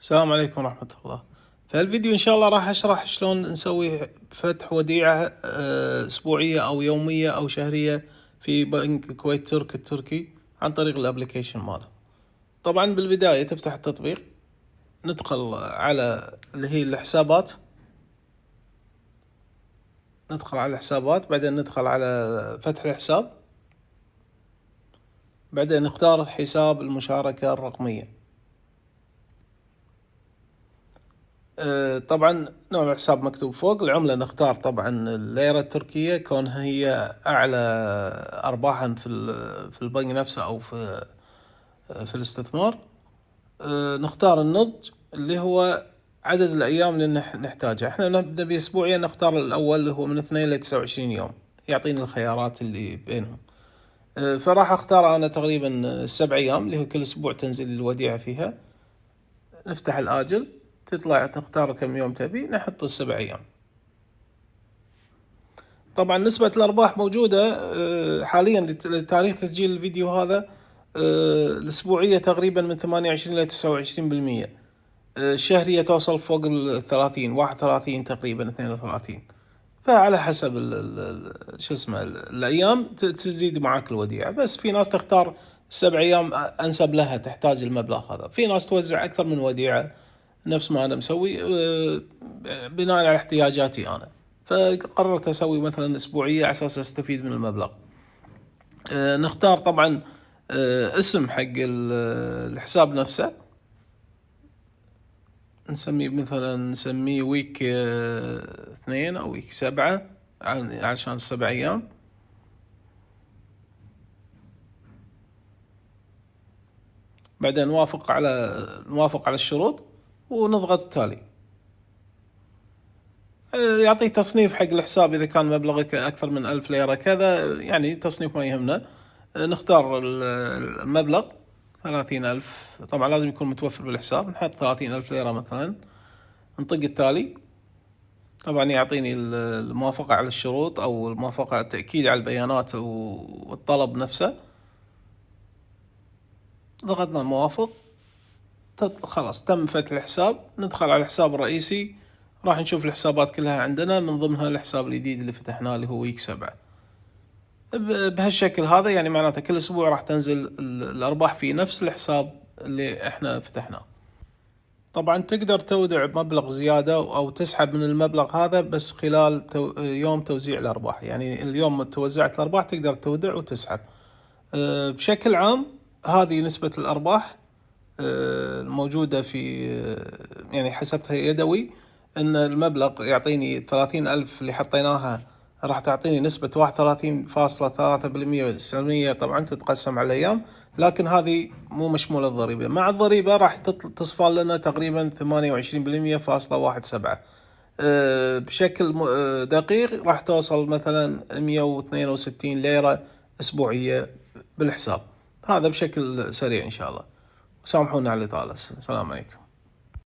السلام عليكم ورحمة الله. في هالفيديو إن شاء الله راح أشرح شلون نسوي فتح وديعة أسبوعية أو يومية أو شهرية في بنك الكويت ترك التركي عن طريق الأبليكيشن ماله. طبعا بالبداية تفتح التطبيق، ندخل على اللي هي الحسابات، بعدين ندخل على فتح الحساب، بعدين نختار حساب المشاركة الرقمية. طبعا نوع الحساب مكتوب فوق، العملة نختار طبعا الليرة التركية كونها هي أعلى أرباحا في البنك نفسه أو في الاستثمار. نختار النضج اللي هو عدد الأيام اللي نحتاجها، احنا نبي أسبوعيا، نختار الأول اللي هو من 2 ل 29 يوم، يعطيني الخيارات اللي بينهم. فراح أختار أنا تقريبا 7 أيام اللي هو كل أسبوع تنزل الوديعة فيها. نفتح الآجل، تطلع تختار كم يوم تبي، نحط ال7 أيام. طبعا نسبة الأرباح موجودة حاليا لتاريخ تسجيل الفيديو هذا، الأسبوعية تقريبا من 28 إلى 29%، الشهرية توصل فوق 30 31 تقريبا 32. فعلى حسب شو اسمه الأيام تزيد معاك الوديعة. بس في ناس تختار 7 أيام أنسب لها، تحتاج المبلغ هذا. في ناس توزع أكثر من وديعة نفس ما أنا مسوي بناء على احتياجاتي أنا. فقررت أسوي مثلا أسبوعية على أساس أستفيد من المبلغ. نختار طبعا اسم حق الحساب نفسه، نسميه ويك 2 أو ويك 7 عشان 7 أيام. بعدين نوافق على الشروط ونضغط التالي. يعطيك تصنيف حق الحساب إذا كان مبلغك أكثر من 1000 ليرة كذا، يعني تصنيف ما يهمنا. نختار المبلغ 30,000، طبعا لازم يكون متوفر بالحساب، نحط 30,000 ليرة مثلا. نطق التالي، طبعا يعطيني الموافقة على الشروط أو الموافقة على التأكيد على البيانات والطلب نفسه. ضغطنا موافق، خلاص تم فتح الحساب. ندخل على الحساب الرئيسي، راح نشوف الحسابات كلها عندنا، من ضمنها الحساب الجديد اللي فتحناه اللي هو ويك 7. بهالشكل هذا يعني معناته كل اسبوع راح تنزل الارباح في نفس الحساب اللي احنا فتحناه. طبعا تقدر تودع مبلغ زيادة او تسحب من المبلغ هذا بس خلال يوم توزيع الارباح، يعني اليوم توزعت الارباح تقدر تودع وتسحب. بشكل عام هذه نسبة الارباح الموجودة في يعني حسبتها يدوي، ان المبلغ يعطيني 30,000 اللي حطيناها راح تعطيني نسبة 31.3% طبعا تتقسم على الأيام، لكن هذه مو مشمولة الضريبة. مع الضريبة راح تصفى لنا تقريبا 28.17%. بشكل دقيق راح توصل مثلا 162 ليرة أسبوعية بالحساب. هذا بشكل سريع إن شاء الله، سامحونا على الإطالة. السلام عليكم.